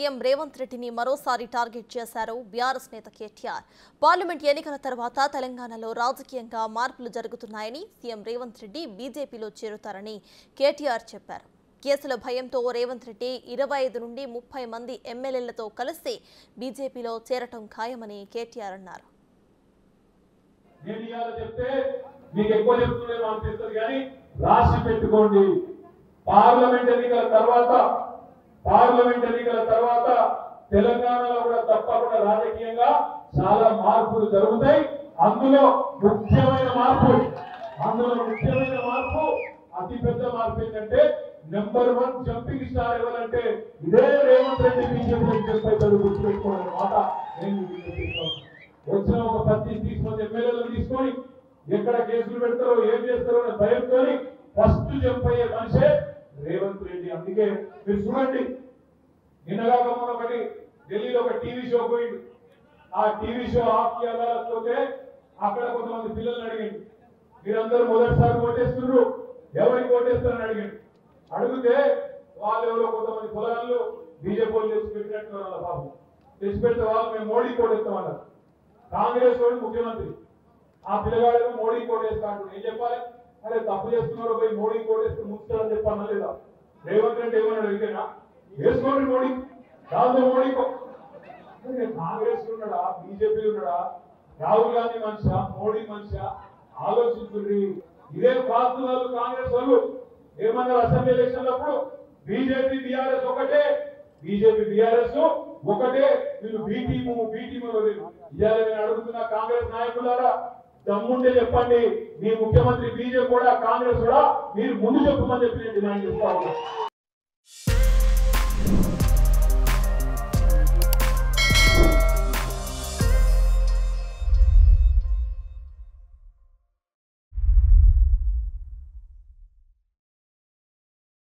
CM Revanth రెడ్డిని మరోసారి target చేశారు బీఆర్ఎస్ నేత కేటీఆర్. పార్లమెంట్ ఎన్నికల తర్వాత తెలంగాణలో రాజకీయంగా మార్పులు జరుగుతున్నాయని, సీఎం రేవంత్ రెడ్డి బీజేపీలో చేరుతారని కేటీఆర్ చెప్పారు. కేసుల భయంతో రేవంత్ రెడ్డి 25 నుండి 30 మంది ఎమ్మెల్యేలతో కలిసి బీజేపీలో చేరటం ఖాయమని కేటీఆర్ అన్నారు. పార్లమెంట్ ఎన్నికల తర్వాత తెలంగాణలో కూడా తప్పకుండా రాజకీయంగా చాలా మార్పులు జరుగుతాయి. అందులో ముఖ్యమైన మార్పు అతిపెద్ద మార్పు ఏంటంటే నెంబర్ 1 జంపింగ్ స్టార్ ఎవరంటే ఇదే రేవంత్ రెడ్డి. బీజేపీ గుర్తుపెట్టుకోవాలనే మాట నేను వచ్చిన ఒక 30 మంది ఎమ్మెల్యేలను తీసుకొని ఎక్కడ కేసులు పెడతారో ఏం చేస్తారో అనే భయంతో ఫస్ట్ జంప్ అయ్యే మనిషే రేవంత్ రెడ్డి. అందుకే మీరు చూడండి, నిన్నగాక మొన్న ఒకటి ఢిల్లీలో ఒక టీవీ షో పోయింది. ఆ టీవీ షో ఆప్కి అదాలత్ పోతే అక్కడ కొంతమంది పిల్లల్ని అడిగింది, మీరందరూ మొదటిసారి ఓటేస్తున్నారు, ఎవరికి ఓటేస్తారని అడిగింది. అడిగితే వాళ్ళు ఎవరో కొంతమంది పొలాలు బీజేపీ వాళ్ళు తెచ్చి పెట్టినట్టు వాళ్ళ బాబు తెచ్చి పెడితే వాళ్ళు మేము మోడీ కోటేస్తామన్నారు. కాంగ్రెస్ వాడు ముఖ్యమంత్రి, ఆ పిల్లగాడు మోడీ కోటేస్తా అంటారు. ఏం చెప్పాలి? అరే తప్పు చేస్తున్నారు, పోయి మోడీ కోటేస్తే ముంచుతారని చెప్పాలన్నా లేదా? రేవంత్ రెడ్డి ఏమన్నాడు? అడిగినా వేసుకోండి మోడీ, దాంతో మోడీకో. కాంగ్రెస్ ఉన్నాడా, బీజేపీ ఉన్నాడా, రాహుల్ గాంధీ మనిషా, మోడీ మనిషా? ఆలోచించుండ్రి. ఇదే పాల్తున్నారు కాంగ్రెస్ వాళ్ళు. ఏమన్నారు అసెంబ్లీ ఎలక్షన్ అప్పుడు? బీజేపీ బీఆర్ఎస్ ఒకటే, వీళ్ళు బీ టీము ఇవాళ నేను అడుగుతున్నా కాంగ్రెస్ నాయకులారా, దమ్ముంటే చెప్పండి, మీ ముఖ్యమంత్రి బీజేపీ కూడా కాంగ్రెస్ కూడా మీరు ముందు చెప్పమని చెప్పి నేను డిమాండ్ చేస్తా ఉన్నా.